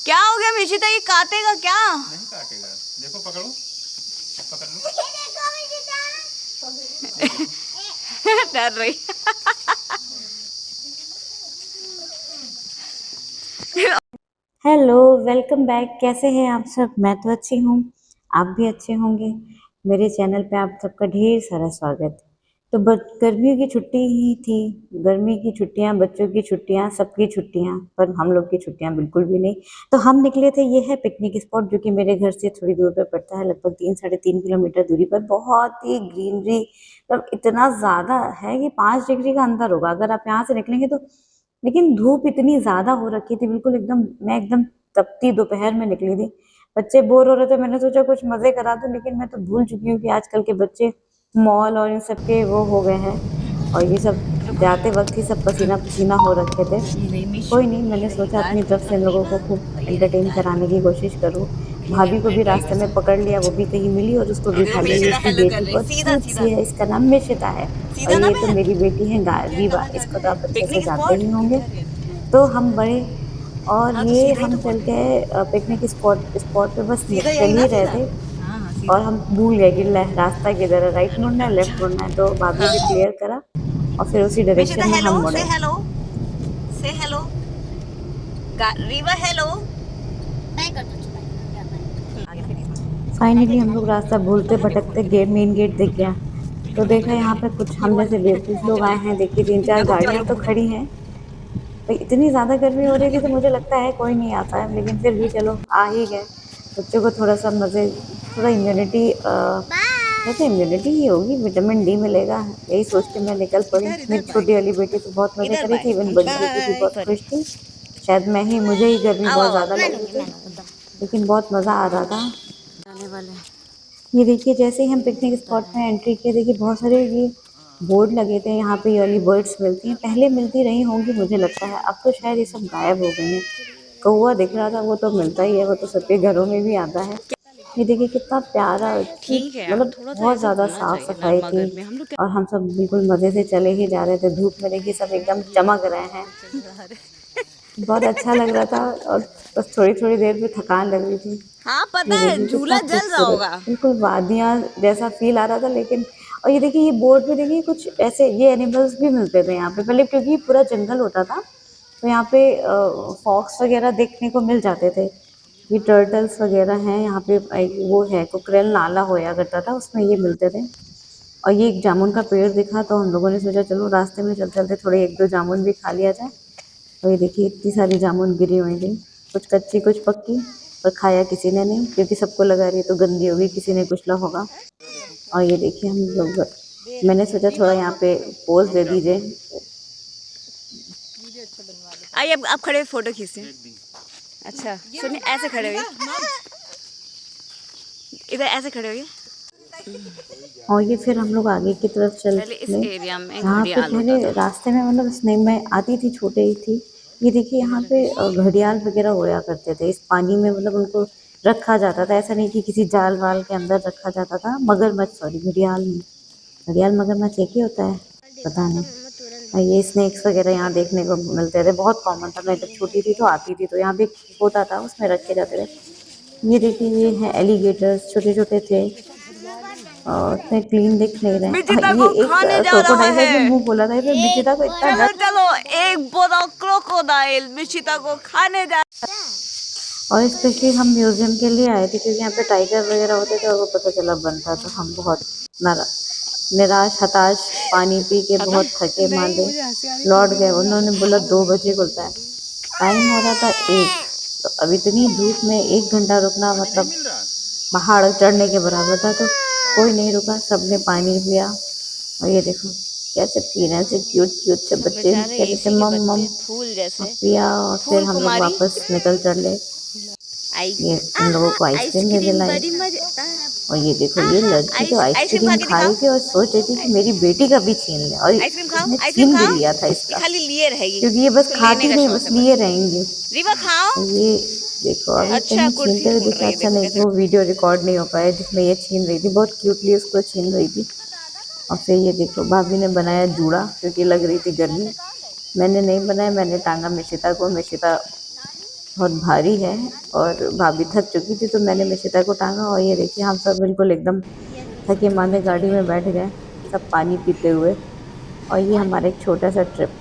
क्या हो गया मिशिता, ये काटेगा क्या? नहीं काटेगा, देखो पकड़ो, पकड़ लो। डर रही। Hello, welcome back. कैसे हैं आप सब? मैं तो अच्छी हूँ, आप भी अच्छे होंगे। मेरे चैनल पे आप सबका ढेर सारा स्वागत। तो गर्मियों की छुट्टी ही थी, गर्मी की छुट्टियाँ, बच्चों की छुट्टियाँ, सबकी छुट्टियाँ, पर हम लोग की छुट्टियाँ बिल्कुल भी नहीं। तो हम निकले थे, ये है पिकनिक स्पॉट जो कि मेरे घर से थोड़ी दूर पर पड़ता है, लगभग 3-3.5 किलोमीटर दूरी पर। बहुत ही ग्रीनरी, मतलब इतना ज़्यादा है कि 5 डिग्री का अंदर होगा अगर आप यहाँ से निकलेंगे तो। लेकिन धूप इतनी ज्यादा हो रखी थी, बिल्कुल एकदम, मैं एकदम तपती दोपहर में निकली थी। बच्चे बोर हो रहे थे, मैंने सोचा कुछ मजे करा दूं, लेकिन मैं तो भूल चुकी हूँ कि आजकल के बच्चे मॉल और इन सब के वो हो गए हैं। और ये सब जाते वक्त ही सब पसीना पसीना हो रखे थे। कोई नहीं, मैंने सोचा अपनी तरफ से इन लोगों को खूब एंटरटेन कराने की कोशिश करूँ। भाभी को भी रास्ते में पकड़ लिया, वो भी कहीं मिली और उसको बिठा ली। उसकी बेटी बहुत क्यूट सी है, इसका नाम मिशिता है। और ये तो मेरी बेटी है रीवा, इसको तो आप अच्छे से पिकनिक जानते स्पॉट। ही होंगे। तो हम बड़े, और हाँ तो ये सीधा ही हम तो चल बोल। गए पिकनिक स्पॉट स्पॉट पे, बस सीधा चल यही ना, ही रहे सीधा। थे। हाँ हाँ और सीधा। हम भूल गए कि रास्ता किधर है, राइट मुड़ना है लेफ्ट अच्छा। मुड़ना है। तो भाभी ने हाँ। क्लियर करा और फिर उसी मिशिता डायरेक्शन में हेलो, हम से मुड़े। हेलो, से हेलो। रीवा हेलो। फाइनली हम लोग रास्ता भूलते भटकते गेट, मेन गेट दिख गया। तो देखा यहाँ पे कुछ हम जैसे बेवकूफ लोग आए हैं। देखिए 3-4 गाड़ियां तो खड़ी हैं। भाई इतनी ज्यादा गर्मी हो रही थी तो मुझे लगता है कोई नहीं आता है, लेकिन फिर भी चलो आ ही गए। बच्चों को थोड़ा सा मजे, थोड़ा इम्यूनिटी, कहते इम्यूनिटी ही होगी, विटामिन डी मिलेगा, यही सोच के मैं निकल पड़ी। इधर इधर मेरी बाय, छोटी वाली बेटी तो बहुत मजे इधर कर रही बाय थी, इवन बड़ी बेटी भी बाय बहुत सॉरी। खुश थी। शायद मुझे ही गर्मी आओ बहुत आओ आओ, ज्यादा मैं लग रही दूंगी, थी, मैं दूंगी। लेकिन बहुत मजा आ रहा था। जाने वाले हैं। ये देखिए, जैसे ही हम पिकनिक स्पॉट में एंट्री किए, देखिए बहुत सारे ये बोर्ड लगे थे। यहाँ पे ये वाली बर्ड्स मिलती हैं, पहले मिलती रही होंगी मुझे लगता है, अब तो शायद ये सब गायब हो गई हैं। कौवा दिख रहा था, वो तो मिलता ही है, वो तो सबके घरों में भी आता है। ये देखिए कितना प्यारा, इतनी ठीक है यार, मतलब थोड़ा सा बहुत ऐसे ज़्यादा होना साफ चाहिए सफाई नॉर्मल थी। घर में हम लोग। और हम सब बिल्कुल मज़े से चले ही जा रहे थे, धूप में देखिए सब एकदम चमक रहे हैं। बहुत अच्छा लग रहा था। और बस थोड़ी थोड़ी देर में थकान लग रही थी। हाँ पता ये है, देखिए कितना झूला जल रहा खूबसूरत, होगा। बिल्कुल वादियाँ जैसा फील आ रहा था। लेकिन और ये देखिए, ये बोर्ड पे देखिए कुछ ऐसे ये एनिमल्स भी मिलते थे यहाँ पे पहले, क्योंकि ये पूरा जंगल होता था। तो यहाँ पे फॉक्स वगैरह देखने को मिल जाते थे। ये टर्टल्स वगैरह हैं यहाँ पे। वो है कुकरेल नाला होया करता था, उसमें ये मिलते थे। और ये एक जामुन का पेड़ दिखा, तो हम लोगों ने सोचा चलो रास्ते में चलते चलते थोड़े 1-2 जामुन भी खा लिया जाए। और ये देखिए इतनी सारी जामुन गिरी हुई थी, कुछ कच्ची कुछ पक्की। पर खाया किसी ने नहीं, क्योंकि सबको लगा रही है तो गंदी होगी, किसी ने कुछ ला होगा। और ये देखिए हम लोग, मैंने सोचा थोड़ा यहाँ पे पोज दे दीजिए। आइए अब आप खड़े फोटो खींचते हैं। अच्छा सुनिए, ऐसे खड़े होइए, इधर ऐसे खड़े होइए। और ये फिर हम लोग आगे की तरफ चल पहले इस ले, एरिया में जहाँ पे घड़ियाल होता पहले था। रास्ते में, मतलब स्नेह में आती थी, छोटे ही थी। ये देखिए यहाँ पे घड़ियाल वगैरह होया करते थे इस पानी में, मतलब उनको रखा जाता था। ऐसा नहीं कि किसी जाल वाल के अंदर रखा जाता था। मगरमच्छ, सॉरी घड़ियाल नहीं, घड़ियाल मगरमच्छ एक ही होता है, पता नहीं। और ये स्नेक्स वगैरह यहाँ देखने को मिलते थे, बहुत कॉमन था। मैं जब छोटी थी तो आती थी, तो यहाँ भी होता था, उसमें रखे जाते थे। ये देखिए ये है एलिगेटर्स, छोटे छोटे थे और इतने क्लीन दिख नहीं रहे हैं। मिर्चिता ये को एक खाने जा रहा क्रोकोडाइल है जो है। मुंह खोला था, फिर मिर्चिता को इतना डर। चलो चलो, एक बोरा क्रोकोडाइल मिर्चिता को खाने जा। और स्पेशली हम म्यूजियम के लिए आए थे, क्योंकि यहाँ पे टाइगर वगैरह होते थे और वो पता चला बंद था। तो हम बहुत निराश हताश, पानी पी के खत्म। बहुत थके नहीं मांदे मुझे हंसी आ रही, लौट फोटो गए। तो बना उन्होंने दो। बोला 2 बजे खुलता है, टाइम हो रहा था 1। तो अब इतनी धूप में 1 घंटा रुकना नहीं मतलब मिल रहा। पहाड़ चढ़ने के बराबर था। तो कोई नहीं रुका, सबने पानी पिया। और ये देखो कैसे पी रहे हैं, ऐसे क्यूट क्यूट से सब बच्चे बेचारे कहते थे एसी के मम मम। बच्चे, फूल और जैसे। पिया और फिर फूल हम लोग कुमारी। वापस निकल चले। आइस ये इन लोगों को आइसक्रीम भी आइसक्रीम दिलाई। बड़ी मजेदार। और ये देखो ये लड़की तो आइसक्रीम खा आइसक्रीम के खा दिखाओ। रही थी और सोच रही थी कि मेरी बेटी का भी छीन ले, और आइसक्रीम खाओ, इसने आइसक्रीम छीन भी खाओ। लिया था ये इसका। खाली लिए रहेगी, क्योंकि ये बस इसको लेने खाती का नहीं, शौक बस है लिए बस। रहेंगी। रीवा खाओ। और ये देखो अभी अच्छा कहीं कुर्सी छीनते हुए फोड़ दिखा, रही है, अच्छा देखो नहीं कैसे। वो वीडियो रिकॉर्ड नहीं हो पाया जिसमें ये छीन रही थी, बहुत क्यूटली उसको छीन रही थी। और फिर ये देखो भाभी ने बनाया जूड़ा, क्योंकि लग रही थी गर्मी। मैंने नहीं बनाया, मैंने टांगा मिशिता को। मिशिता बहुत भारी है और भाभी थक चुकी थी तो मैंने मिशिता को टांगा और ये देखिए हम सब बिल्कुल एकदम थके मांदे गाड़ी में बैठ गए सब पानी पीते हुए। और ये हमारा एक छोटा सा ट्रिप